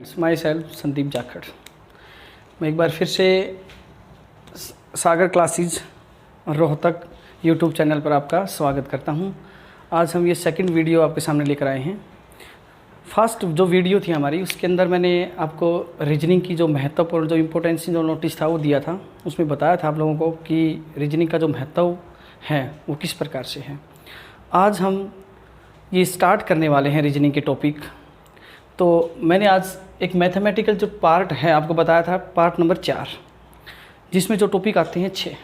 My self Sandeep Jakhar. मैं एक बार फिर से सागर क्लासेज रोहतक यूट्यूब चैनल पर आपका स्वागत करता हूं। आज हम ये सेकंड वीडियो आपके सामने लेकर आए हैं। फर्स्ट जो वीडियो थी हमारी, उसके अंदर मैंने आपको रीजनिंग की जो महत्वपूर्ण जो इम्पोर्टेंस जो नोटिस था वो दिया था। उसमें बताया था आप लोगों को कि रीजनिंग का जो महत्व है वो किस प्रकार से है। आज हम ये स्टार्ट करने वाले हैं रीजनिंग के टॉपिक। तो मैंने आज एक मैथमेटिकल जो पार्ट है आपको बताया था, पार्ट नंबर 4, जिसमें जो टॉपिक आते हैं 6,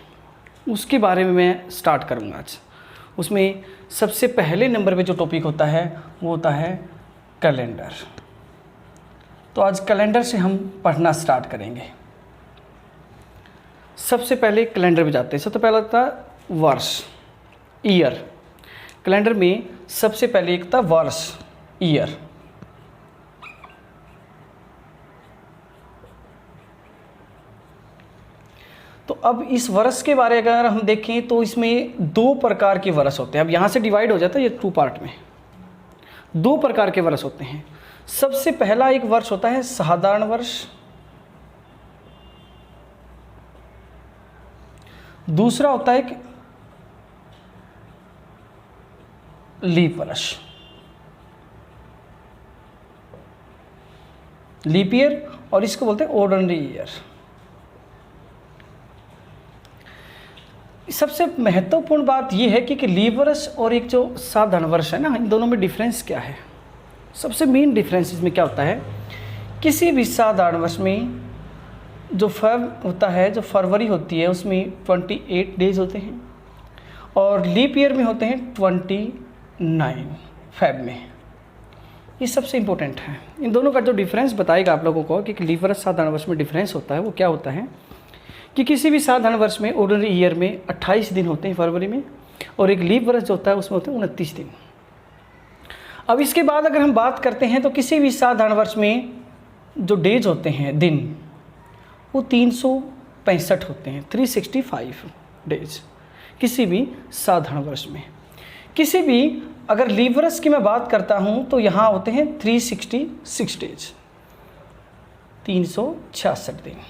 उसके बारे में मैं स्टार्ट करूँगा आज। उसमें सबसे पहले नंबर पे जो टॉपिक होता है वो होता है कैलेंडर। तो आज कैलेंडर से हम पढ़ना स्टार्ट करेंगे। सबसे पहले कैलेंडर में जाते हैं। सबसे पहला था वर्ष, ईयर। कैलेंडर में सबसे पहले एक था वर्ष, ईयर। तो अब इस वर्ष के बारे में अगर हम देखें तो इसमें 2 प्रकार के वर्ष होते हैं। अब यहाँ से डिवाइड हो जाता है ये 2 पार्ट में। 2 प्रकार के वर्ष होते हैं। सबसे पहला एक वर्ष होता है साधारण वर्ष, दूसरा होता है लीप वर्ष, लीप ईयर, और इसको बोलते हैं ऑर्डिनरी ईयर। सबसे महत्वपूर्ण बात यह है कि लीप वर्ष और एक जो साधारण वर्ष है ना, इन दोनों में डिफरेंस क्या है। सबसे मेन डिफरेंस इसमें क्या होता है, किसी भी साधारण वर्ष में जो फेब होता है, जो फरवरी होती है, उसमें 28 डेज होते हैं, और लीप ईयर में होते हैं 29 फेब में। ये सबसे इम्पोर्टेंट है। इन दोनों का जो डिफरेंस बताएगा आप लोगों को कि लीप वर्ष साधारण वर्ष में डिफरेंस होता है, वो क्या होता है कि किसी भी साधारण वर्ष में ऑर्डिनरी ईयर में 28 दिन होते हैं फरवरी में, और एक लीप वर्ष जो होता है उसमें होते हैं 29 दिन। अब इसके बाद अगर हम बात करते हैं तो किसी भी साधारण वर्ष में जो डेज होते हैं, दिन, वो 365 होते हैं, 365 डेज किसी भी साधारण वर्ष में। किसी भी अगर लीप वर्ष की मैं बात करता हूँ तो यहाँ होते हैं 366 डेज, 366 दिन।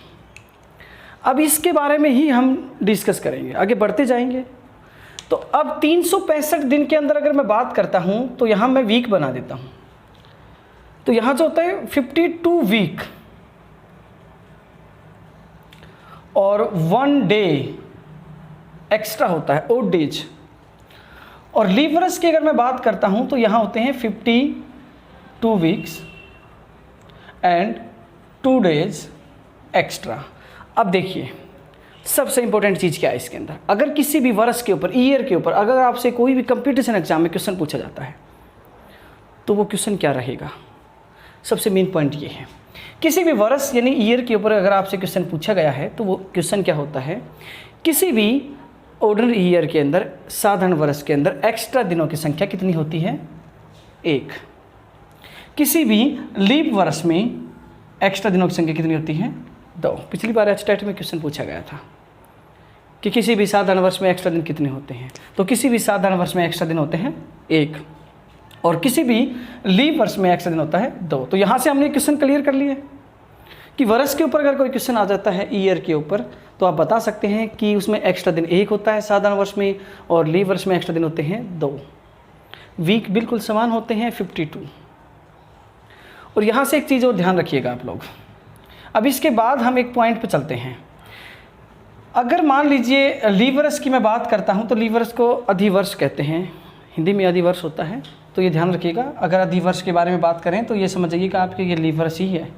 अब इसके बारे में ही हम डिस्कस करेंगे, आगे बढ़ते जाएंगे। तो अब 365 दिन के अंदर अगर मैं बात करता हूं तो यहां मैं वीक बना देता हूं। तो यहां जो होता है 52 वीक और 1 डे एक्स्ट्रा होता है, ओड डेज। और लीप वर्ष की अगर मैं बात करता हूं तो यहां होते हैं 52 वीक्स एंड 2 डेज एक्स्ट्रा। अब देखिए सबसे इंपॉर्टेंट चीज़ क्या है इसके अंदर। अगर किसी भी वर्ष के ऊपर, ईयर के ऊपर, अगर आपसे कोई भी कंपटीशन एग्जाम में क्वेश्चन पूछा जाता है तो वो क्वेश्चन क्या रहेगा, सबसे मेन पॉइंट ये है। किसी भी वर्ष यानी ईयर के ऊपर अगर आपसे क्वेश्चन पूछा गया है तो वो क्वेश्चन क्या होता है, किसी भी ऑर्डिनरी ईयर के अंदर, साधारण वर्ष के अंदर एक्स्ट्रा दिनों की संख्या कितनी होती है, 1। किसी भी लीप वर्ष में एक्स्ट्रा दिनों की संख्या कितनी होती है, 2। पिछली बार एचटेट में क्वेश्चन पूछा गया था कि किसी भी साधारण वर्ष में एक्स्ट्रा दिन कितने होते हैं, तो किसी भी साधारण वर्ष में एक्स्ट्रा दिन होते हैं 1, और किसी भी लीप वर्ष में एक्स्ट्रा दिन होता है 2। तो यहाँ से हमने क्वेश्चन क्लियर कर लिए कि वर्ष के ऊपर अगर कोई क्वेश्चन आ जाता है ईयर के ऊपर तो आप बता सकते हैं कि उसमें एक्स्ट्रा दिन 1 होता है साधारण वर्ष में, और लीप वर्ष में एक्स्ट्रा दिन होते हैं 2। वीक बिल्कुल समान होते हैं 52। और यहाँ से एक चीज़ और ध्यान रखिएगा आप लोग। अब इसके बाद हम एक पॉइंट पे चलते हैं। अगर मान लीजिए लीप वर्ष की मैं बात करता हूं तो लीप वर्ष को अधिवर्ष कहते हैं, हिंदी में अधिवर्ष होता है, तो ये ध्यान रखिएगा। अगर अधिवर्ष के बारे में बात करें तो ये समझिए कि आपके ये लीप वर्ष ही है।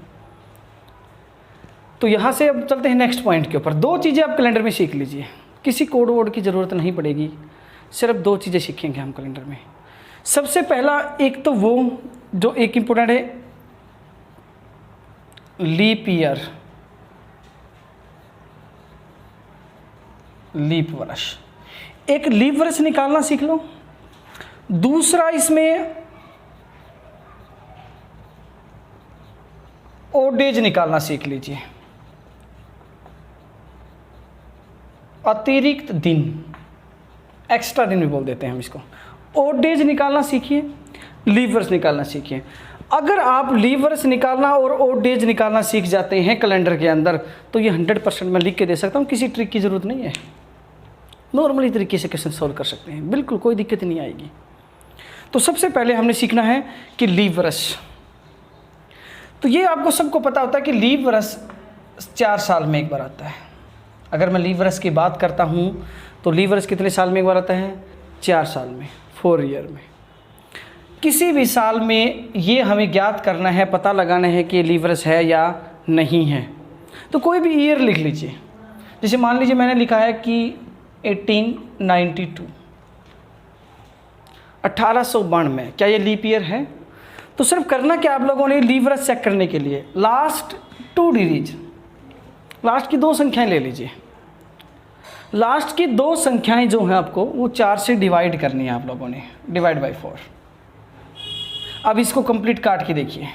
तो यहाँ से अब चलते हैं नेक्स्ट पॉइंट के ऊपर। 2 चीज़ें आप कैलेंडर में सीख लीजिए, किसी कोड वोड की ज़रूरत नहीं पड़ेगी, सिर्फ 2 चीज़ें सीखेंगे हम कैलेंडर में। सबसे पहला एक तो वो जो एक इम्पोर्टेंट है, लीप ईयर, लीप वर्ष। एक लीप वर्ष निकालना सीख लो। दूसरा इसमें ओड डेज निकालना सीख लीजिए, अतिरिक्त दिन, एक्स्ट्रा दिन भी बोल देते हैं हम इसको। ओड डेज निकालना सीखिए, लीप वर्ष निकालना सीखिए। अगर आप लीवर्स निकालना और ओड डेज निकालना सीख जाते हैं कैलेंडर के अंदर तो ये 100% मैं लिख के दे सकता हूँ, किसी ट्रिक की ज़रूरत नहीं है, नॉर्मली तरीके से क्वेश्चन सॉल्व कर सकते हैं, बिल्कुल कोई दिक्कत नहीं आएगी। तो सबसे पहले हमने सीखना है कि लीवरस, तो ये आपको सबको पता होता है कि लीवरस 4 साल में एक बार आता है। अगर मैं लीवरस की बात करता हूँ तो लीवरस कितने साल में एक बार आता है? 4 साल में, 4 ईयर में। किसी भी साल में ये हमें ज्ञात करना है, पता लगाना है कि लीवरस है या नहीं है। तो कोई भी ईयर लिख लीजिए, जैसे मान लीजिए मैंने लिखा है कि 1892, 1892, क्या ये लीप ईयर है? तो सिर्फ करना क्या आप लोगों ने, लीवरस चेक करने के लिए लास्ट 2 डिजिट, लास्ट की 2 संख्याएं ले लीजिए। लास्ट की 2 संख्याएं जो हैं आपको वो 4 से डिवाइड करनी है आप लोगों ने, डिवाइड बाय 4। अब इसको कंप्लीट काट के देखिए,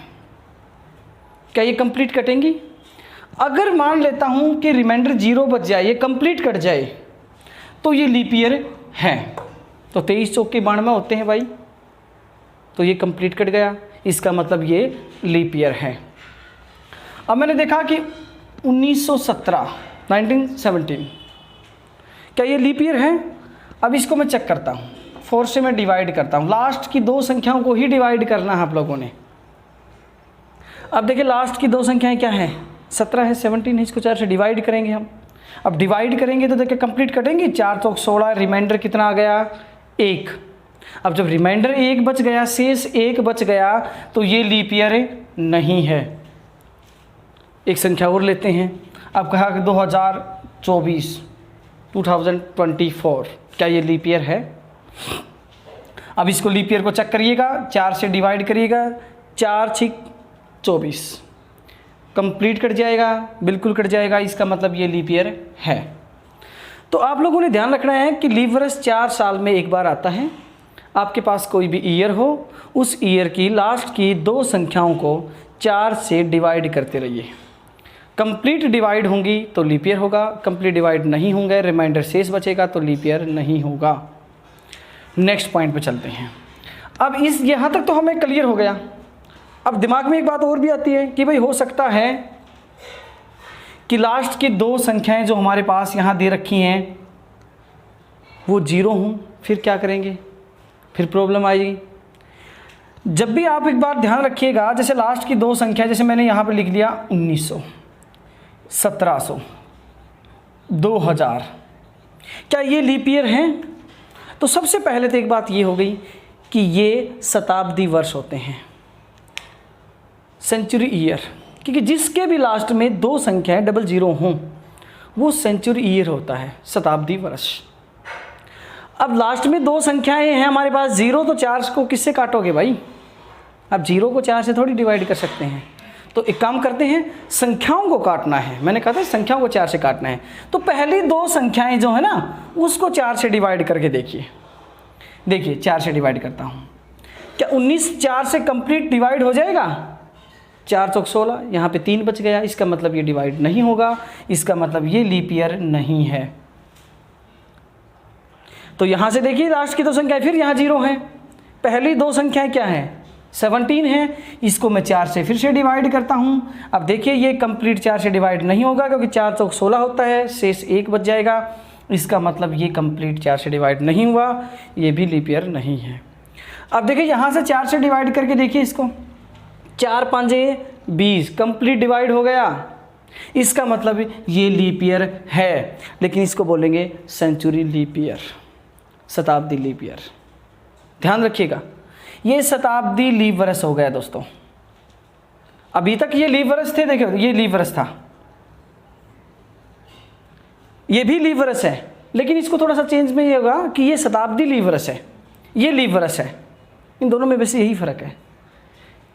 क्या ये कंप्लीट कटेंगी? अगर मान लेता हूं कि रिमाइंडर 0 बच जाए, ये कंप्लीट कट जाए, तो ये लीप ईयर है। तो 23 चौके 92 होते हैं भाई, तो ये कंप्लीट कट गया, इसका मतलब ये लीप ईयर है। अब मैंने देखा कि 1917, 1917, क्या ये लीप ईयर है? अब इसको मैं चेक करता हूँ, 4 से मैं डिवाइड करता हूँ, लास्ट की 2 संख्याओं को ही डिवाइड करना है आप लोगों ने। अब देखिए लास्ट की 2 संख्याएं क्या है, 17 है, 17 है, इसको 4 से डिवाइड करेंगे हम। अब डिवाइड करेंगे तो देखिए कंप्लीट कटेंगे, 4 चौक 16, रिमाइंडर कितना आ गया? 1। अब जब रिमाइंडर 1 बच गया, शेष 1 बच गया, तो ये लीप ईयर नहीं है। एक संख्या और लेते हैं, अब कहा कि 2024, 2024, क्या ये लीप ईयर है? अब इसको लीप ईयर को चेक करिएगा, 4 से डिवाइड करिएगा, 4 6 24, कंप्लीट कट जाएगा, बिल्कुल कट जाएगा, इसका मतलब ये लीप ईयर है। तो आप लोगों ने ध्यान रखना है कि लीवरस 4 साल में एक बार आता है। आपके पास कोई भी ईयर हो, उस ईयर की लास्ट की 2 संख्याओं को 4 से डिवाइड करते रहिए। कंप्लीट डिवाइड होंगी तो लीप ईयर होगा, कंप्लीट डिवाइड नहीं होंगे, रिमाइंडर शेष बचेगा, तो लीप ईयर नहीं होगा। नेक्स्ट पॉइंट पे चलते हैं। अब इस यहाँ तक तो हमें क्लियर हो गया। अब दिमाग में एक बात और भी आती है कि भाई हो सकता है कि लास्ट की 2 संख्याएं जो हमारे पास यहाँ दे रखी हैं वो 0 हों, फिर क्या करेंगे? फिर प्रॉब्लम आएगी। जब भी आप एक बार ध्यान रखिएगा, जैसे लास्ट की 2 संख्या, जैसे मैंने यहाँ पे लिख लिया 1900, 1700, 2000, क्या ये लीप ईयर हैं? तो सबसे पहले तो एक बात ये हो गई कि ये शताब्दी वर्ष होते हैं, सेंचुरी ईयर, क्योंकि जिसके भी लास्ट में 2 संख्याएं 00 हों वो सेंचुरी ईयर होता है, शताब्दी वर्ष। अब लास्ट में 2 संख्याएं हैं हमारे पास 0, तो 4 को किससे काटोगे भाई? अब 0 को 4 से थोड़ी डिवाइड कर सकते हैं, तो एक काम करते हैं, संख्याओं को काटना है। मैंने कहा था संख्याओं को 4 से काटना है, तो पहली 2 संख्याएं जो है ना उसको 4 से डिवाइड करके देखिए। देखिए 4 से डिवाइड करता हूँ, क्या 19 4 से कंप्लीट डिवाइड हो जाएगा? 4 चौक 16, यहाँ पे 3 बच गया, इसका मतलब ये डिवाइड नहीं होगा, इसका मतलब ये लीप ईयर नहीं है। तो यहाँ से देखिए लास्ट की 2 संख्याएं फिर यहाँ 0 हैं, पहली 2 संख्याएं क्या हैं? 17 है, इसको मैं 4 से फिर से डिवाइड करता हूँ। अब देखिए ये कंप्लीट 4 से डिवाइड नहीं होगा, क्योंकि 4 चौक 16 होता है, शेष 1 बच जाएगा, इसका मतलब ये कंप्लीट 4 से डिवाइड नहीं हुआ, ये भी लीप ईयर नहीं है। अब देखिए यहाँ से 4 से डिवाइड करके देखिए इसको, 4 5 20, कंप्लीट डिवाइड हो गया, इसका मतलब ये लीप ईयर है, लेकिन इसको बोलेंगे सेंचुरी लीप ईयर, शताब्दी लीप ईयर। ध्यान रखिएगा, ये शताब्दी लीप वर्ष हो गया दोस्तों। अभी तक ये लीप वर्ष थे, देखो ये लीप वर्ष था, ये भी लीप वर्ष है, लेकिन इसको थोड़ा सा चेंज में ये होगा कि ये शताब्दी लीप वर्ष है, ये लीप वर्ष है। इन दोनों में वैसे यही फ़र्क है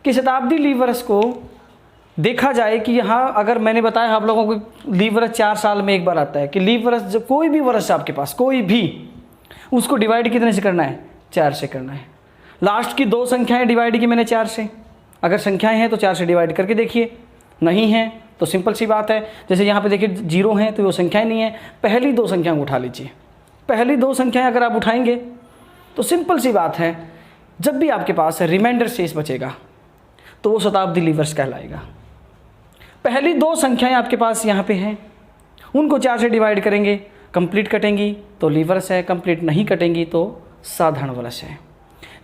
कि शताब्दी लीप वर्ष को देखा जाए कि यहाँ अगर मैंने बताया आप लोगों को लीप वर्ष 4 साल में एक बार आता है, कि लीप वर्ष जो कोई भी वर्ष आपके पास कोई भी, उसको डिवाइड कितने से करना है? 4 से करना है। लास्ट की 2 संख्याएं डिवाइड की मैंने 4 से, अगर संख्याएं हैं तो 4 से डिवाइड करके देखिए, नहीं है तो सिंपल सी बात है, जैसे यहाँ पे देखिए 0 हैं तो वो संख्याएं नहीं है, पहली 2 संख्याओं को उठा लीजिए। पहली 2 संख्याएं अगर आप उठाएंगे तो सिंपल सी बात है, जब भी आपके पास रिमाइंडर शेष बचेगा तो वो शताब्दी लीवर्स कहलाएगा। पहली दो संख्याएं आपके पास यहाँ पे हैं, उनको 4 से डिवाइड करेंगे, कंप्लीट कटेंगी तो लीवर्स है, कंप्लीट नहीं कटेंगी तो साधारण वरस है।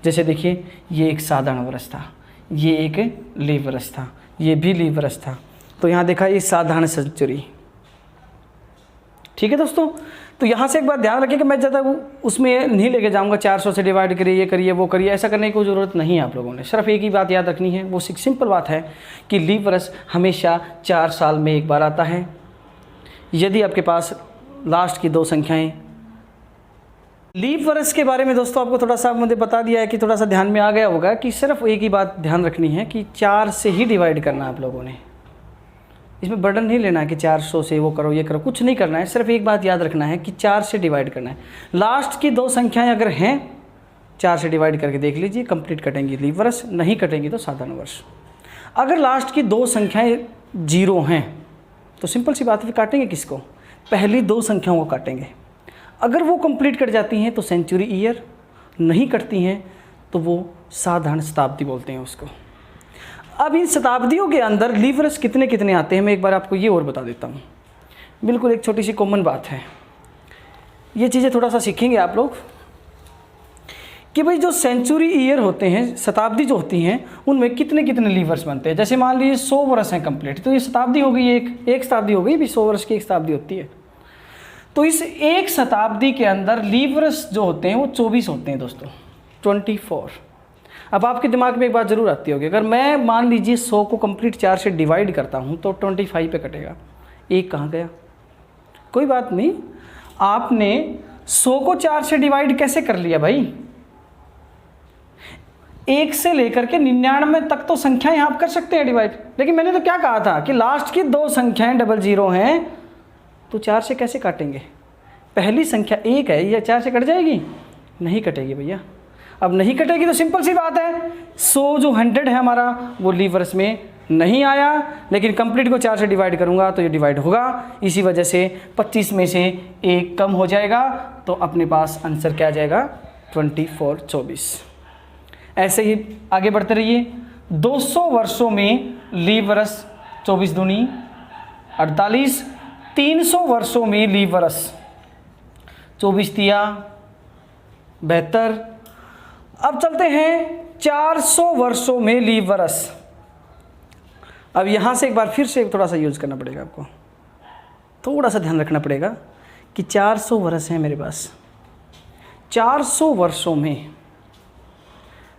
जैसे देखिए ये एक साधारण वरस था, ये एक लीवरस था, ये भी लीवरस था, तो यहाँ देखा ये साधारण सेंचुरी। ठीक है दोस्तों, तो यहाँ से एक बात ध्यान रखिए कि मैं ज़्यादा उसमें नहीं लेके जाऊँगा 400 से डिवाइड करिए, ये करिए वो करिए, ऐसा करने की कोई ज़रूरत नहीं है। आप लोगों ने सिर्फ एक ही बात याद रखनी है, वो सिंपल बात है कि लीवरस हमेशा 4 साल में एक बार आता है। यदि आपके पास लास्ट की 2 संख्याएँ, लीप वर्ष के बारे में दोस्तों आपको थोड़ा सा मुझे बता दिया है कि थोड़ा सा ध्यान में आ गया होगा कि सिर्फ एक ही बात ध्यान रखनी है कि 4 से ही डिवाइड करना है आप लोगों ने। इसमें बर्डन नहीं लेना है कि 400 से वो करो ये करो, कुछ नहीं करना है, सिर्फ एक बात याद रखना है कि 4 से डिवाइड करना है। लास्ट की 2 संख्याएं अगर हैं 4 से डिवाइड करके देख लीजिए, कंप्लीट कटेंगी लीप वर्ष, नहीं कटेंगी तो साधारण वर्ष। अगर लास्ट की 2 संख्याएँ 0 हैं तो सिंपल सी बात है, काटेंगे किसको? पहली 2 संख्याओं को काटेंगे। अगर वो कंप्लीट कट जाती हैं तो सेंचुरी ईयर, नहीं कटती हैं तो वो साधारण शताब्दी बोलते हैं उसको। अब इन शताब्दियों के अंदर लीवरस कितने कितने आते हैं मैं एक बार आपको ये और बता देता हूँ। बिल्कुल एक छोटी सी कॉमन बात है, ये चीज़ें थोड़ा सा सीखेंगे आप लोग कि भाई जो सेंचुरी ईयर होते हैं, शताब्दी जो होती हैं, उनमें कितने कितने लीवर्स बनते हैं। जैसे मान लीजिए 100 वर्ष हैं कंप्लीट, तो ये शताब्दी हो गई, एक शताब्दी हो गई, भी 100 वर्ष की एक शताब्दी होती है। तो इस एक शताब्दी के अंदर लीवर्स जो होते हैं वो 24 होते हैं दोस्तों, 24। अब आपके दिमाग में एक बात ज़रूर आती होगी, अगर मैं मान लीजिए 100 को कंप्लीट 4 से डिवाइड करता हूँ तो 25 पे कटेगा, एक कहाँ गया? कोई बात नहीं, आपने 100 को 4 से डिवाइड कैसे कर लिया भाई? 1 से लेकर के 99 तक तो संख्याएं आप कर सकते हैं डिवाइड, लेकिन मैंने तो क्या कहा था कि लास्ट की 2 संख्याएं 00 हैं तो 4 से कैसे काटेंगे? पहली संख्या 1 है, यह 4 से कट जाएगी? नहीं कटेगी भैया। अब नहीं कटेगी तो सिंपल सी बात है, 100 जो 100 है हमारा वो लीवर्स में नहीं आया, लेकिन कंप्लीट को 4 से डिवाइड करूंगा तो ये डिवाइड होगा। इसी वजह से 25 में से 1 कम हो जाएगा, तो अपने पास आंसर क्या आ जाएगा? 24। ऐसे ही आगे बढ़ते रहिए। 200 वर्षों में लीवर्स 24 दूनी 48, 300 वर्षों में लीवर्स 24 तिया 72। अब चलते हैं 400 वर्षों में लीवर्स। अब यहाँ से एक बार फिर से थोड़ा सा यूज़ करना पड़ेगा, आपको थोड़ा सा ध्यान रखना पड़ेगा कि 400 वर्ष हैं मेरे पास। 400 वर्षों में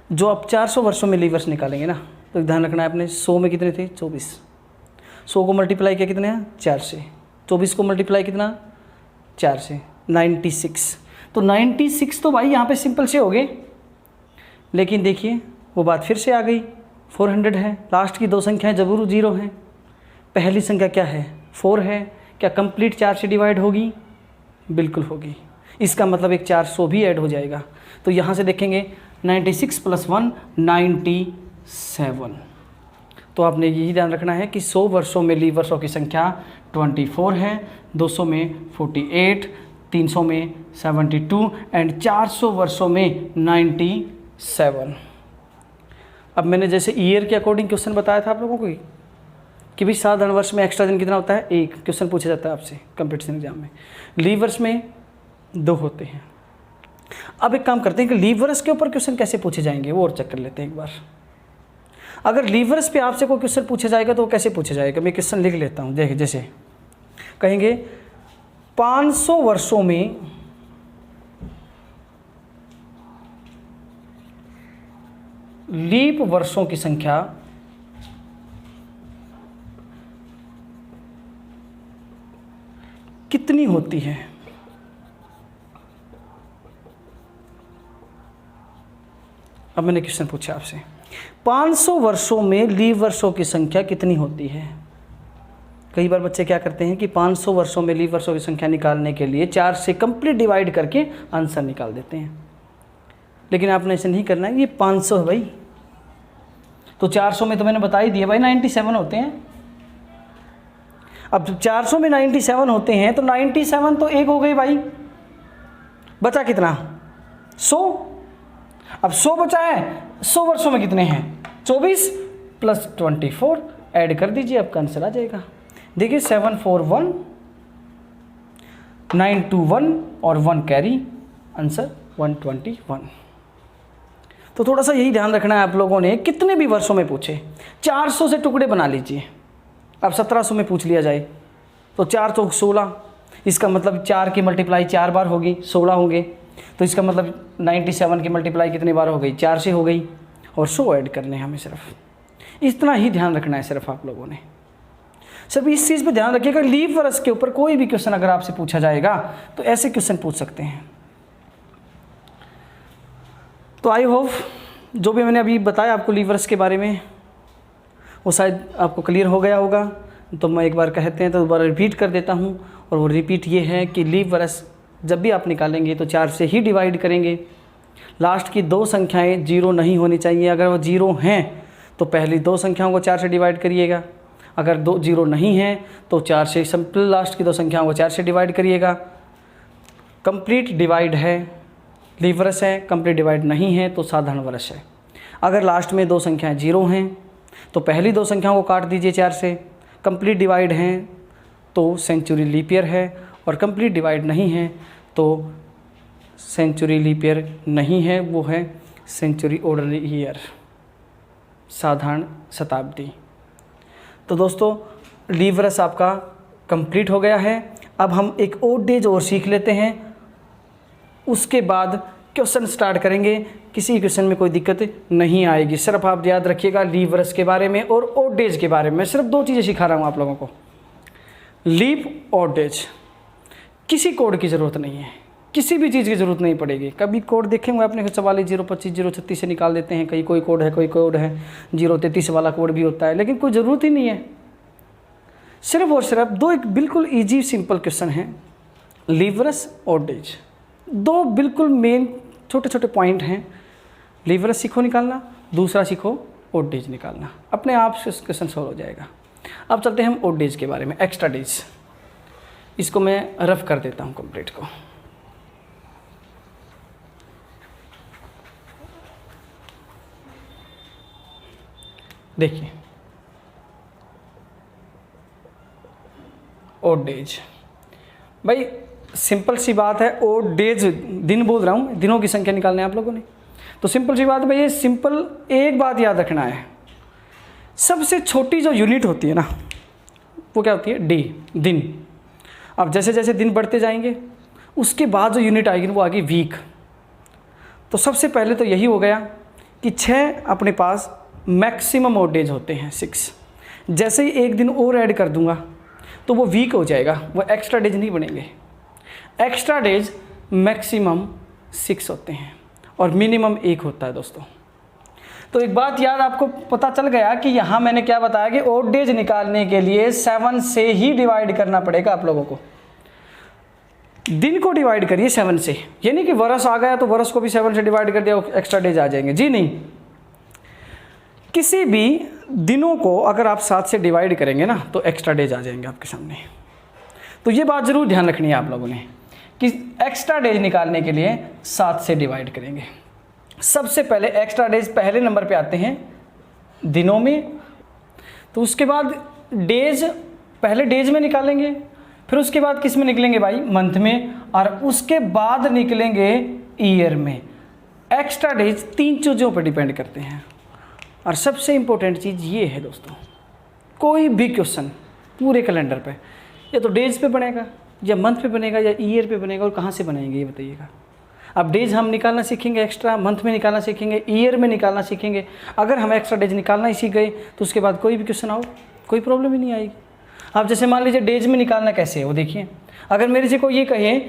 जो आप 400 वर्षों में लीवर्स निकालेंगे ना, तो ध्यान रखना है आपने 100 में कितने थे? 24। 100 को मल्टीप्लाई किया कितने हैं? 4 से। 24 को मल्टीप्लाई कितना? 4 से, 96। तो 96 तो भाई यहाँ पे सिंपल से हो गए, लेकिन देखिए वो बात फिर से आ गई, 400 है, लास्ट की 2 संख्याएं जरूर 0 हैं, पहली संख्या क्या है? 4 है। क्या कंप्लीट 4 से डिवाइड होगी? बिल्कुल होगी। इसका मतलब एक 400 भी ऐड हो जाएगा। तो यहाँ से देखेंगे 96 + 1 97। तो आपने यही ध्यान रखना है कि 100 वर्षों में लीवर्सों की संख्या 24 है, 200 में 48, 300 में 72 एंड 400 वर्षों में 97। अब मैंने जैसे ईयर के अकॉर्डिंग क्वेश्चन बताया था आप लोगों को कि भाई साधारण वर्ष में एक्स्ट्रा दिन कितना होता है? 1 क्वेश्चन पूछा जाता है आपसे कंपटीशन एग्जाम में। लीवर्स में 2 होते हैं। अब एक काम करते हैं कि लीवर्स के ऊपर क्वेश्चन कैसे पूछे जाएंगे वो और चेक कर लेते हैं एक बार। अगर लीवर्स पे आपसे कोई क्वेश्चन पूछा जाएगा तो वो कैसे पूछा जाएगा? मैं क्वेश्चन लिख लेता हूँ। देखिए जैसे कहेंगे 500 वर्षों में लीप वर्षों की संख्या कितनी होती है? अब मैंने क्वेश्चन पूछा आपसे 500 वर्षों में लीप वर्षों की संख्या कितनी होती है। कई बार बच्चे क्या करते हैं कि 500 वर्षों में लीप वर्षों की संख्या निकालने के लिए 4 से कंप्लीट डिवाइड करके आंसर निकाल देते हैं, लेकिन आपने ऐसे नहीं करना है। ये 500 है भाई, तो 400 में तो मैंने बता ही दिया भाई 97 होते हैं। अब 400 में 97 होते हैं तो 97 तो 1 हो गई भाई, बचा कितना? 100। अब 100 बचा है, 100 वर्षों में कितने हैं? 24। प्लस 24 ऐड कर दीजिए, आपका आंसर आ जाएगा। देखिए 741, 921 और 1 कैरी, आंसर 121। तो थोड़ा सा यही ध्यान रखना है आप लोगों ने, कितने भी वर्षों में पूछे 400 से टुकड़े बना लीजिए। अब 1700 में पूछ लिया जाए तो 4 चौक 16, इसका मतलब 4 की मल्टीप्लाई 4 बार होगी, 16 होंगे। तो इसका मतलब 97 की मल्टीप्लाई कितनी बार हो गई, 4 से हो गई, और 100 ऐड करने हैं हमें। सिर्फ इतना ही ध्यान रखना है सिर्फ आप लोगों ने। सिर्फ इस चीज़ पे ध्यान रखिएगा, लीप वर्ष के ऊपर कोई भी क्वेश्चन अगर आपसे पूछा जाएगा तो ऐसे क्वेश्चन पूछ सकते हैं। तो आई होप जो भी मैंने अभी बताया आपको लीप वर्ष के बारे में वो शायद आपको क्लियर हो गया होगा। तो मैं एक बार कहते हैं तो दोबारा रिपीट कर देता हूँ, और वो रिपीट ये है कि लीप वर्ष जब भी आप निकालेंगे तो 4 से ही डिवाइड करेंगे। लास्ट की 2 संख्याएं 0 नहीं होनी चाहिए। अगर वो 0 हैं तो पहली 2 संख्याओं को 4 से डिवाइड करिएगा। अगर 2 0 नहीं हैं तो 4 से, सिंपल लास्ट की 2 संख्याओं को 4 से डिवाइड करिएगा। कंप्लीट डिवाइड है लीप वर्ष है, कंप्लीट डिवाइड नहीं है तो साधारण वर्ष है। अगर लास्ट में 2 संख्याएं 0 हैं तो पहली 2 संख्याओं को काट दीजिए 4 से। कंप्लीट डिवाइड हैं तो सेंचुरी लीप ईयर है, और कंप्लीट डिवाइड नहीं है तो सेंचुरी लीप ईयर नहीं है, वो है सेंचुरी ऑर्डिनरी ईयर, साधारण शताब्दी। तो दोस्तों लीप वर्ष आपका कंप्लीट हो गया है। अब हम एक ओड डेज और सीख लेते हैं, उसके बाद क्वेश्चन स्टार्ट करेंगे। किसी क्वेश्चन में कोई दिक्कत नहीं आएगी। सिर्फ आप याद रखिएगा लीप वर्ष के बारे में और ओड डेज के बारे में। सिर्फ 2 चीज़ें सिखा रहा हूँ आप लोगों को, लीप ओड डेज। किसी कोड की ज़रूरत नहीं है, किसी भी चीज़ की ज़रूरत नहीं पड़ेगी। कभी कोड देखेंगे आपने 44 025 036 से निकाल देते हैं, कहीं कोई कोड है, कोई कोड है 033 वाला कोड भी होता है, लेकिन कोई ज़रूरत ही नहीं है। सिर्फ और सिर्फ 2 एक बिल्कुल ईजी सिंपल क्वेश्चन हैं, लीप वर्ष ओड डेज। 2 बिल्कुल मेन छोटे छोटे पॉइंट हैं। लीप वर्ष सीखो निकालना, दूसरा सीखो ओड डेज निकालना, अपने आप से क्वेश्चन सॉल्व हो जाएगा। अब चलते हैं हम ओड डेज के बारे में, एक्स्ट्रा डेज। इसको मैं रफ कर देता हूँ कंप्लीट को। देखिए ओड डेज, भाई सिंपल सी बात है। ओड डेज दिन बोल रहा हूँ, दिनों की संख्या निकालना है आप लोगों ने। तो सिंपल सी बात है भाई, ये सिंपल एक बात याद रखना है, सबसे छोटी जो यूनिट होती है ना वो क्या होती है, डे, दिन। अब जैसे जैसे दिन बढ़ते जाएंगे उसके बाद जो यूनिट आएगी वो आएगी वीक। तो सबसे पहले तो यही हो गया कि 6 अपने पास मैक्सिमम ओड डेज होते हैं, 6। जैसे ही एक दिन और ऐड कर दूंगा तो वो वीक हो जाएगा, वो एक्स्ट्रा डेज नहीं बनेंगे। एक्स्ट्रा डेज मैक्सिमम 6 होते हैं और मिनिमम 1 होता है दोस्तों। तो एक बात याद आपको पता चल गया कि यहाँ मैंने क्या बताया कि ओड डेज निकालने के लिए 7 से ही डिवाइड करना पड़ेगा आप लोगों को। दिन को डिवाइड करिए 7 से, ये नहीं कि वर्ष आ गया तो वर्ष को भी 7 से डिवाइड कर दिया एक्स्ट्रा डेज आ जाएंगे, जी नहीं। किसी भी दिनों को अगर आप 7 से डिवाइड करेंगे ना तो एक्स्ट्रा डेज आ जाएंगे आपके सामने। तो ये बात ज़रूर ध्यान रखनी है आप लोगों ने कि एक्स्ट्रा डेज निकालने के लिए 7 से डिवाइड करेंगे। सबसे पहले एक्स्ट्रा डेज पहले नंबर पे आते हैं दिनों में, तो उसके बाद डेज पहले डेज में निकालेंगे, फिर उसके बाद किस में निकलेंगे भाई, मंथ में, और उसके बाद निकलेंगे ईयर में। एक्स्ट्रा डेज 3 चीज़ों पर डिपेंड करते हैं। और सबसे इम्पोर्टेंट चीज़ ये है दोस्तों, कोई भी क्वेश्चन पूरे कैलेंडर पे या तो डेज पे बनेगा या मंथ पे बनेगा या ईयर पे बनेगा, और कहाँ से बनाएंगे ये बताइएगा। अब डेज हम निकालना सीखेंगे, एक्स्ट्रा मंथ में निकालना सीखेंगे, ईयर में निकालना सीखेंगे। अगर हम एक्स्ट्रा डेज निकालना ही सीख गए तो उसके बाद कोई भी क्वेश्चन आओ कोई प्रॉब्लम ही नहीं आएगी। आप जैसे मान लीजिए डेज में निकालना कैसे है वो देखिए। अगर मेरे से कोई ये कहे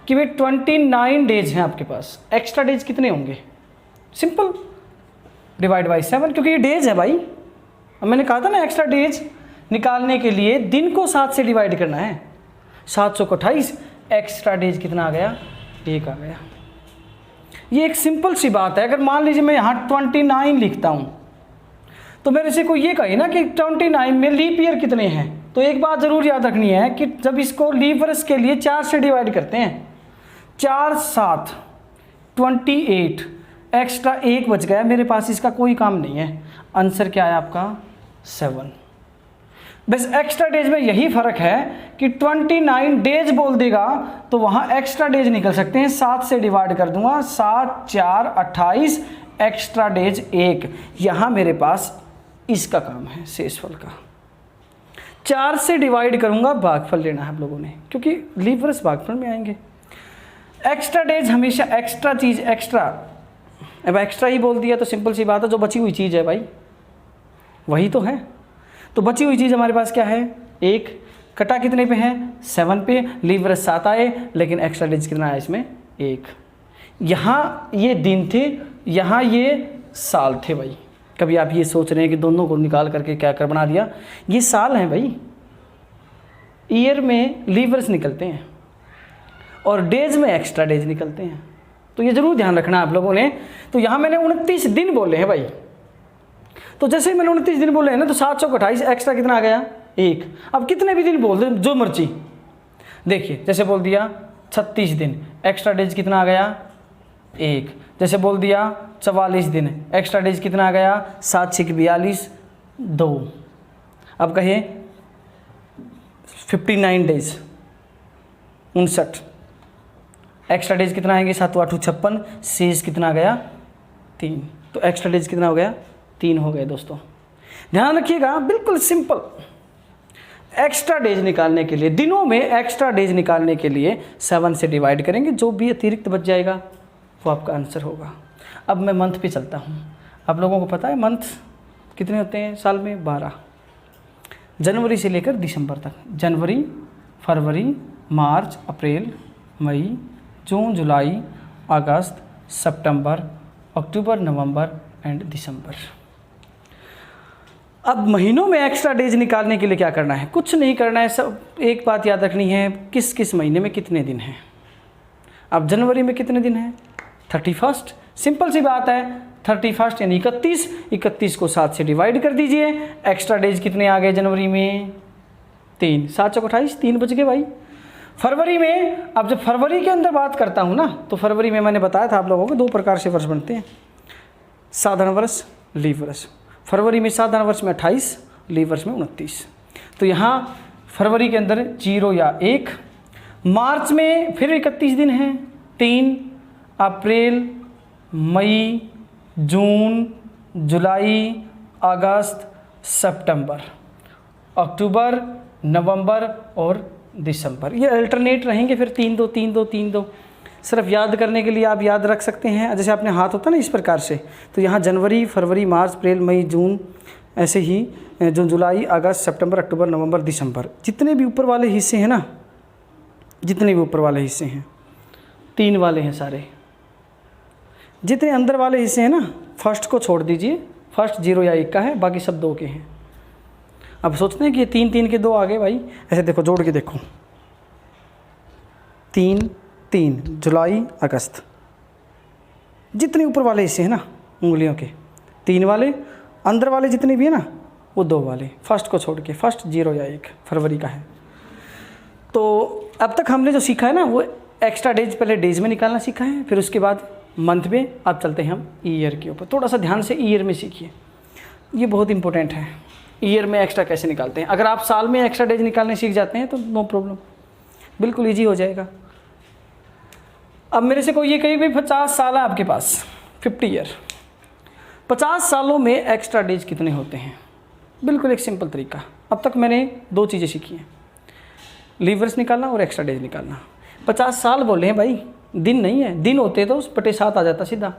कि भाई 29 डेज हैं आपके पास, एक्स्ट्रा डेज कितने होंगे, सिंपल डिवाइड बाई 7, क्योंकि ये डेज है भाई। अब मैंने कहा था ना एक्स्ट्रा डेज निकालने के लिए दिन को 7 से डिवाइड करना है, 700 को 28, एक्स्ट्रा डेज कितना आ गया, 1 आ गया। ये एक सिंपल सी बात है। अगर मान लीजिए मैं यहाँ 29 लिखता हूँ तो मेरे से कोई ये कहे ना कि 29 में लीप ईयर कितने हैं, तो एक बात ज़रूर याद रखनी है कि जब इसको लीप वर्ष के लिए 4 से डिवाइड करते हैं, 4 7 28, एक्स्ट्रा 1 बच गया मेरे पास, इसका कोई काम नहीं है। आंसर क्या है आपका 7। बस एक्स्ट्रा डेज में यही फ़र्क है कि 29 डेज बोल देगा तो वहाँ एक्स्ट्रा डेज निकल सकते हैं। 7 से डिवाइड कर दूंगा, 7 4 28, एक्स्ट्रा डेज 1। यहाँ मेरे पास इसका काम है शेषफल का। 4 से डिवाइड करूंगा, भागफल लेना है आप लोगों ने, क्योंकि लीव वर्स भागफल में आएंगे। एक्स्ट्रा डेज हमेशा एक्स्ट्रा चीज़ एक्स्ट्रा, अब एक्स्ट्रा ही बोल दिया तो सिंपल सी बात है, जो बची हुई चीज़ है भाई वही तो है। तो बची हुई चीज़ हमारे पास क्या है, 1 कटा कितने पे है, 7 पे। लीव वर्स 7 आए, लेकिन एक्स्ट्रा डेज कितना आया इसमें, 1। यहाँ ये दिन थे, यहाँ ये साल थे भाई। कभी आप ये सोच रहे हैं कि दोनों को निकाल करके क्या कर बना दिया, ये साल हैं भाई। ईयर में लीव वर्स निकलते हैं और डेज में एक्स्ट्रा डेज निकलते हैं, तो ये ज़रूर ध्यान रखना आप लोगों ने। तो यहाँ मैंने 29 दिन बोले हैं भाई, तो जैसे ही मैंने 29 दिन बोले हैं ना, तो 7 चौक 28, एक्स्ट्रा कितना आ गया, 1। अब कितने भी दिन बोल दे जो मर्जी, देखिए जैसे बोल दिया 36 दिन, एक्स्ट्रा डेज कितना आ गया, 1। जैसे बोल दिया 44 दिन, एक्स्ट्रा डेज कितना आ गया, 7 6 42, 2। अब कहिए 59 डेज 59, एक्स्ट्रा डेज कितना आएंगे, 7 8 56, शेष कितना आ गया, 3। तो एक्स्ट्रा डेज कितना हो गया, 3 हो गए दोस्तों। ध्यान रखिएगा, बिल्कुल सिंपल। एक्स्ट्रा डेज निकालने के लिए, दिनों में एक्स्ट्रा डेज निकालने के लिए 7 से डिवाइड करेंगे, जो भी अतिरिक्त बच जाएगा वो आपका आंसर होगा। अब मैं मंथ पे चलता हूँ। आप लोगों को पता है मंथ कितने होते हैं साल में, 12। जनवरी से लेकर दिसंबर तक, जनवरी फरवरी मार्च अप्रैल मई जून जुलाई अगस्त सितंबर अक्टूबर नवंबर एंड दिसंबर। अब महीनों में एक्स्ट्रा डेज निकालने के लिए क्या करना है, कुछ नहीं करना है, सब एक बात याद रखनी है, किस किस महीने में कितने दिन हैं। अब जनवरी में कितने दिन हैं, 31, सिंपल सी बात है, 31 यानी 31 को 7 से डिवाइड कर दीजिए। एक्स्ट्रा डेज कितने आ गए जनवरी में, 3, 7 चौक 28, 3 बच गए भाई। फरवरी में, अब जब फरवरी के अंदर बात करता हूँ ना, तो फरवरी में मैंने बताया था आप लोगों को 2 प्रकार से वर्ष बनते हैं, साधारण वर्ष, लीव वर्ष। फरवरी में साधारण वर्ष में 28, लीव वर्ष में 29। तो यहाँ फरवरी के अंदर 0 या 1, मार्च में फिर 31 दिन हैं, 3, अप्रैल मई जून जुलाई अगस्त सितंबर अक्टूबर नवंबर और दिसंबर, ये अल्टरनेट रहेंगे फिर 3 2 3 2 3 2। सिर्फ याद करने के लिए आप याद रख सकते हैं, जैसे आपने हाथ होता ना इस प्रकार से, तो यहाँ जनवरी फरवरी मार्च अप्रैल मई जून, ऐसे ही जून जुलाई अगस्त सितंबर अक्टूबर नवंबर दिसंबर, जितने भी ऊपर वाले हिस्से हैं ना, जितने भी ऊपर वाले हिस्से हैं, 3 वाले हैं सारे। जितने अंदर वाले हिस्से हैं ना, फर्स्ट को छोड़ दीजिए, फर्स्ट 0 या 1 का है, बाकी सब 2 के हैं। अब सोचते हैं कि 3 3 के 2 आ गए भाई, ऐसे देखो जोड़ के देखो, 3 3 जुलाई अगस्त, जितने ऊपर वाले हिस्से हैं ना उंगलियों के, 3 वाले, अंदर वाले जितने भी हैं ना वो 2 वाले, फर्स्ट को छोड़ के, फर्स्ट 0 या 1 फरवरी का है। तो अब तक हमने जो सीखा है ना, वो एक्स्ट्रा डेज पहले डेज में निकालना सीखा है, फिर उसके बाद मंथ में। अब चलते हैं हम ईयर के ऊपर, थोड़ा सा ध्यान से ईयर में सीखिए, ये बहुत इंपॉर्टेंट है। ईयर में एक्स्ट्रा कैसे निकालते हैं, अगर आप साल में एक्स्ट्रा डेज निकालने सीख जाते हैं तो नो प्रॉब्लम, बिल्कुल ईजी हो जाएगा। अब मेरे से कोई ये कही भाई 50 साल है आपके पास, 50 ईयर, 50 सालों में एक्स्ट्रा डेज कितने होते हैं, बिल्कुल एक सिंपल तरीका। अब तक मैंने 2 चीज़ें सीखी हैं, लीव वर्स निकालना और एक्स्ट्रा डेज निकालना। 50 साल बोले हैं भाई, दिन नहीं है, दिन होते तो बटे 7 आ जाता सीधा,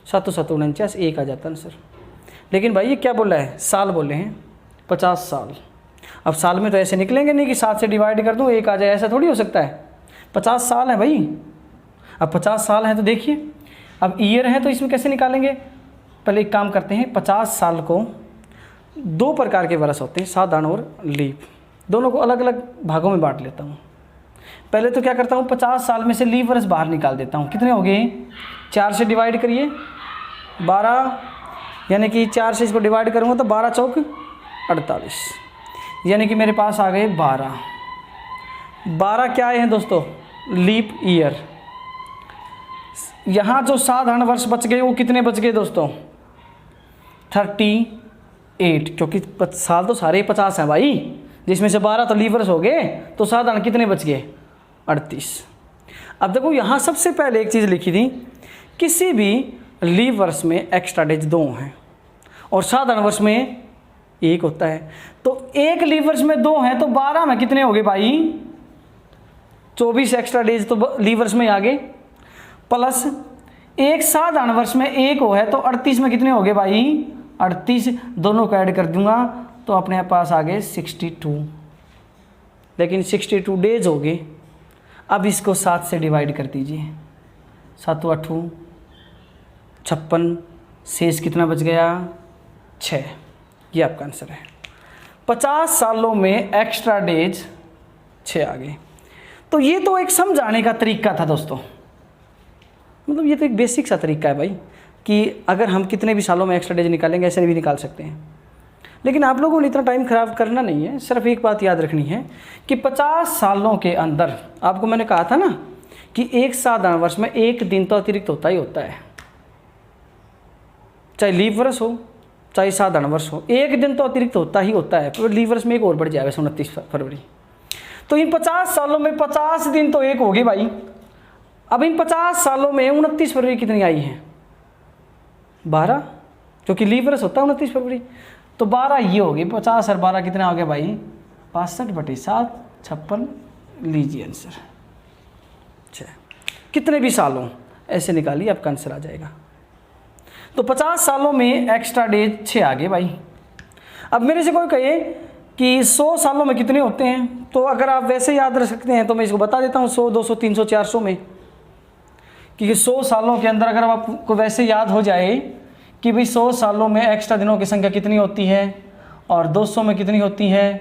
7 7 49, 1 आ जाता आंसर। लेकिन भाई ये क्या बोला है, साल बोले हैं, 50 साल। अब साल में तो ऐसे निकलेंगे नहीं कि 7 से डिवाइड कर दूँ 1 आ जाए, ऐसा थोड़ी हो सकता है। 50 साल है भाई, अब 50 साल हैं तो देखिए, अब ईयर है तो इसमें कैसे निकालेंगे। पहले एक काम करते हैं, 50 साल को 2 प्रकार के वर्ष होते हैं, साधारण और लीव, दोनों को अलग अलग भागों में बांट लेता हूँ। पहले तो क्या करता हूँ, 50 साल में से लीव वर्ष बाहर निकाल देता हूँ। कितने हो गए, 4 से डिवाइड करिए, 12, यानी कि 4 से इसको डिवाइड करूँगा तो 12 चौक 48, यानी कि मेरे पास आ गए 12। 12 क्या आए हैं दोस्तों, लीप ईयर। यहाँ जो साधारण वर्ष बच गए वो कितने बच गए दोस्तों, 30, 8, क्योंकि साल तो सारे 50 हैं भाई, जिसमें से 12 तो लीवर्स हो गए, तो साधारण कितने बच गए? 38। अब देखो यहाँ सबसे पहले एक चीज़ लिखी थी, किसी भी लीवर्स में एक्स्ट्रा डेज 2 हैं और साधारण वर्ष में 1 होता है। तो एक लीवर्स में 2 हैं तो 12 में कितने हो गए भाई? 24 एक्स्ट्रा डेज तो लीवर्स में आ गए, प्लस एक साधारण वर्ष में 1 हो है तो 38 में कितने हो गए भाई? 38, दोनों को ऐड कर दूंगा तो अपने पास आ गए 62, लेकिन 62 डेज हो गए। अब इसको 7 से डिवाइड कर दीजिए, 7 8 56, शेष कितना बच गया? 6। ये आपका आंसर है। 50 सालों में एक्स्ट्रा डेज 6 आ गए। तो ये तो एक समझाने का तरीका था दोस्तों, मतलब ये तो एक बेसिक सा तरीका है भाई, कि अगर हम कितने भी सालों में एक्स्ट्रा डेज निकालेंगे ऐसे भी निकाल सकते हैं। लेकिन आप लोगों ने इतना टाइम ख़राब करना नहीं है, सिर्फ एक बात याद रखनी है कि 50 सालों के अंदर, आपको मैंने कहा था ना कि एक साधारण वर्ष में 1 दिन तो अतिरिक्त होता ही होता है, चाहे लीव वर्ष हो चाहे साधारण वर्ष हो, 1 दिन तो अतिरिक्त होता ही होता है। तो लीव वर्ष में एक और बढ़ जाएगा, 29 फरवरी। तो इन 50 सालों में 50 दिन तो 1 हो गए भाई। अब इन 50 सालों में 29 फरवरी कितनी आई है? 12, क्योंकि लीव वर्ष होता है 29 फरवरी। तो 12 ये हो गई, 50 और 12 कितना हो गया भाई? 65/7, 56। लीजिए आंसर। अच्छा, कितने भी सालों ऐसे निकालिए, आपका आंसर आ जाएगा। तो 50 सालों में एक्स्ट्रा डेज 6 आ गए भाई। अब मेरे से कोई कहे कि 100 सालों में कितने होते हैं, तो अगर आप वैसे याद रख सकते हैं तो मैं इसको बता देता हूँ 100, 200, 300, 400 में, क्योंकि 100 सालों के अंदर अगर आपको वैसे याद हो जाए कि भाई 100 सालों में एक्स्ट्रा दिनों की संख्या कितनी होती है, और 200 में कितनी होती है,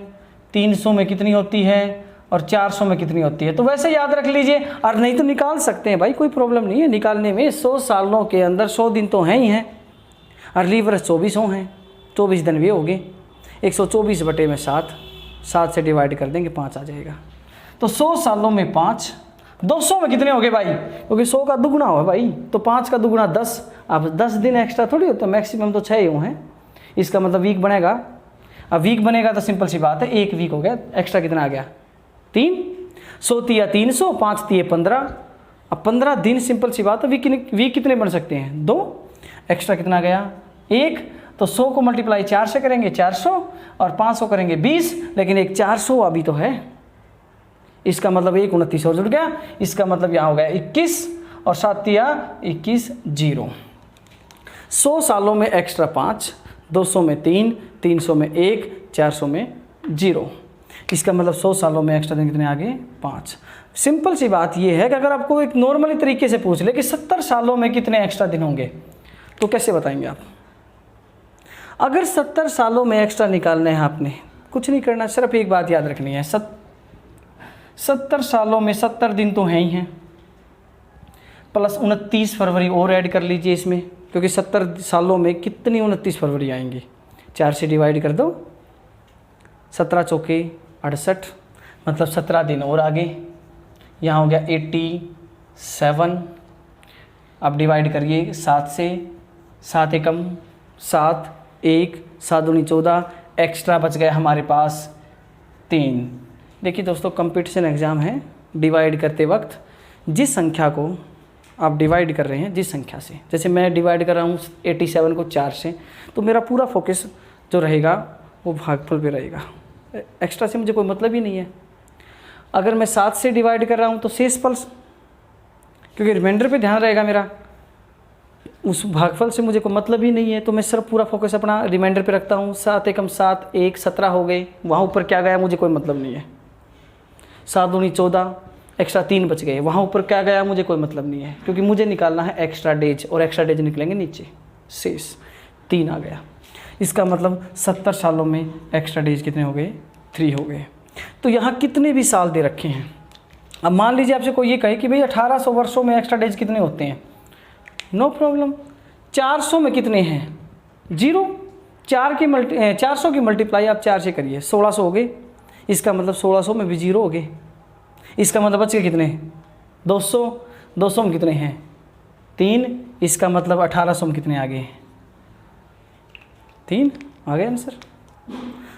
300 में कितनी होती है, और 400 में कितनी होती है, तो वैसे याद रख लीजिए। और नहीं तो निकाल सकते हैं भाई, कोई प्रॉब्लम नहीं है निकालने में। 100 सालों के अंदर 100 दिन तो हैं ही हैं, और लीवर 24 हैं, 24 दिन भी हो गए। 124/7, 7 से डिवाइड कर देंगे 5 आ जाएगा। तो 100 सालों में 5, 200 में कितने हो गए भाई? क्योंकि 100 का दुगुना हो भाई, तो 5 का दुगुना 10। अब 10 दिन एक्स्ट्रा थोड़ी होता है, मैक्सिमम तो 6 ही हैं, इसका मतलब वीक बनेगा। अब वीक बनेगा तो सिंपल सी बात है, 1 वीक हो गया, एक्स्ट्रा कितना आ गया? 3। 100 तिया 300, 5 तिये 15। अब 15 दिन, सिंपल सी बात है, वीक कितने बन सकते हैं? 2। एक्स्ट्रा कितना गया? 1। तो 100 को मल्टीप्लाई 4 से करेंगे 400, और 500 करेंगे 20, लेकिन एक 400 अभी तो है, इसका मतलब 1 29 और जुड़ गया, इसका मतलब यहाँ हो गया 21, और 7 तिया 21, 0। 100 सालों में एक्स्ट्रा 5, 200 में 3, 300 में 1, 400 में 0। इसका मतलब 100 सालों में एक्स्ट्रा दिन कितने आ गए? 5। सिंपल सी बात ये है कि अगर आपको एक नॉर्मली तरीके से पूछ ले कि 70 सालों में कितने एक्स्ट्रा दिन होंगे, तो कैसे बताएंगे आप? अगर 70 सालों में एक्स्ट्रा निकालने हैं आपने, कुछ नहीं करना, सिर्फ एक बात याद रखनी है, 70 सालों में 70 दिन तो हैं ही हैं, प्लस 29 फरवरी और ऐड कर लीजिए इसमें, क्योंकि 70 सालों में कितनी 29 फरवरी आएंगी? 4 से डिवाइड कर दो, 17 चौके 68, मतलब 17 दिन और आगे, यहाँ हो गया 87। अब डिवाइड करिए 7 से, 7 एकम 7, 1, 7 दूनी 14, एक्स्ट्रा बच गया हमारे पास 3। देखिए दोस्तों, कंपटीशन एग्ज़ाम है, डिवाइड करते वक्त जिस संख्या को आप डिवाइड कर रहे हैं, जिस संख्या से, जैसे मैं डिवाइड कर रहा हूँ 87 को 4 से, तो मेरा पूरा फोकस जो रहेगा वो भागफल पे रहेगा, एक्स्ट्रा से मुझे कोई मतलब ही नहीं है। अगर मैं 7 से डिवाइड कर रहा हूँ तो शेष फल, क्योंकि रिमाइंडर पे ध्यान रहेगा मेरा, उस भागफल से मुझे कोई मतलब ही नहीं है, तो मैं सिर्फ पूरा फोकस अपना रिमाइंडर पे रखता हूँ। 7 एकम 7, 1 17 हो गए, वहाँ ऊपर क्या गया मुझे कोई मतलब नहीं है। 7 दूनी 14, एक्स्ट्रा 3 बच गए, वहाँ ऊपर क्या गया मुझे कोई मतलब नहीं है, क्योंकि मुझे निकालना है एक्स्ट्रा डेज, और एक्स्ट्रा डेज निकलेंगे नीचे, शेष 3 आ गया। इसका मतलब 70 सालों में एक्स्ट्रा डेज कितने हो गए? 3 हो गए। तो यहाँ कितने भी साल दे रखे हैं। अब मान लीजिए आपसे कोई ये कहे कि भाई 1800 वर्षों में एक्स्ट्रा डेज कितने होते हैं, नो प्रॉब्लम। 400 में कितने हैं? 0। 400 की मल्टीप्लाई आप 4 से करिए, 1600 हो गए, इसका मतलब 1600 में भी 0 हो गए, इसका मतलब बच गए कितने? 200। 200 में कितने हैं? 3, इसका मतलब 1800 में कितने आ गए? 3। आ गया आंसर।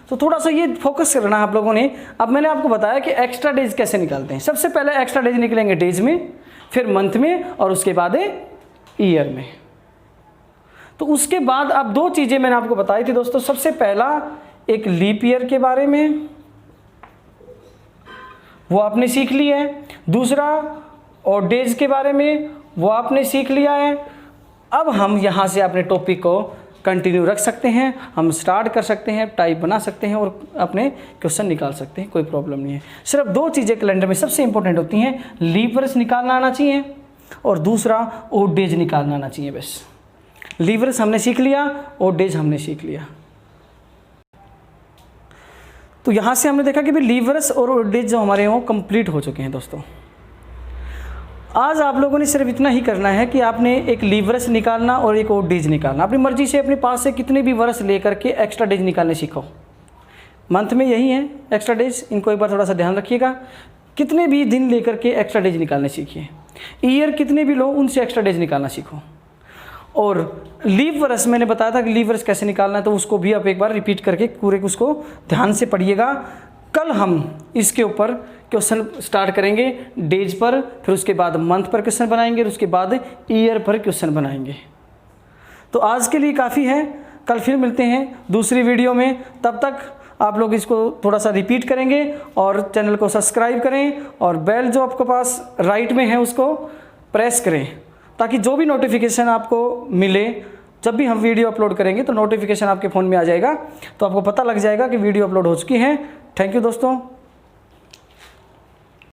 तो थोड़ा सा ये फोकस करना है आप लोगों ने। अब मैंने आपको बताया कि एक्स्ट्रा डेज कैसे निकालते हैं। सबसे पहले एक्स्ट्रा डेज निकलेंगे डेज में, फिर मंथ में, और उसके बाद ईयर में। तो उसके बाद अब दो चीज़ें मैंने आपको बताई थी दोस्तों। सबसे पहला एक लीप ईयर के बारे में, वो आपने सीख लिया है। दूसरा और डेज के बारे में, वो आपने सीख लिया है। अब हम यहाँ से अपने टॉपिक को कंटिन्यू रख सकते हैं, हम स्टार्ट कर सकते हैं, टाइप बना सकते हैं और अपने क्वेश्चन निकाल सकते हैं, कोई प्रॉब्लम नहीं है। सिर्फ दो चीज़ें कैलेंडर में सबसे इंपॉर्टेंट होती हैं, लीप ईयर्स निकालना आना चाहिए और दूसरा ओड डेज निकालना आना चाहिए। बस लीप ईयर्स हमने सीख लिया, ओड डेज हमने सीख लिया। तो यहाँ से हमने देखा कि भाई लीप ईयर्स और ओड डेज जो हमारे हैं वो कंप्लीट हो चुके हैं दोस्तों। आज आप लोगों ने सिर्फ इतना ही करना है कि आपने एक लीप ईयर्स निकालना और एक ओड डेज निकालना। अपनी मर्जी से अपने पास से कितने भी वर्ष लेकर के एक्स्ट्रा डेज निकालने सीखो। मंथ में यही है एक्स्ट्रा डेज, इनको एक बार थोड़ा सा ध्यान रखिएगा। कितने भी दिन लेकर के एक्स्ट्रा डेज निकालने सीखिए। ईयर कितने भी लो, उनसे एक्स्ट्रा डेज निकालना सीखो। और लीप ईयर्स मैंने बताया था कि लीप ईयर्स कैसे निकालना है, तो उसको भी आप एक बार रिपीट करके पूरे उसको ध्यान से पढ़िएगा। कल हम इसके ऊपर क्वेश्चन स्टार्ट करेंगे डेज पर, फिर उसके बाद मंथ पर क्वेश्चन बनाएंगे और उसके बाद ईयर पर क्वेश्चन बनाएंगे। तो आज के लिए काफ़ी है, कल फिर मिलते हैं दूसरी वीडियो में। तब तक आप लोग इसको थोड़ा सा रिपीट करेंगे और चैनल को सब्सक्राइब करें और बेल जो आपके पास राइट में है उसको प्रेस करें, ताकि जो भी नोटिफिकेशन आपको मिले, जब भी हम वीडियो अपलोड करेंगे तो नोटिफिकेशन आपके फ़ोन में आ जाएगा, तो आपको पता लग जाएगा कि वीडियो अपलोड हो चुकी है। थैंक यू दोस्तों।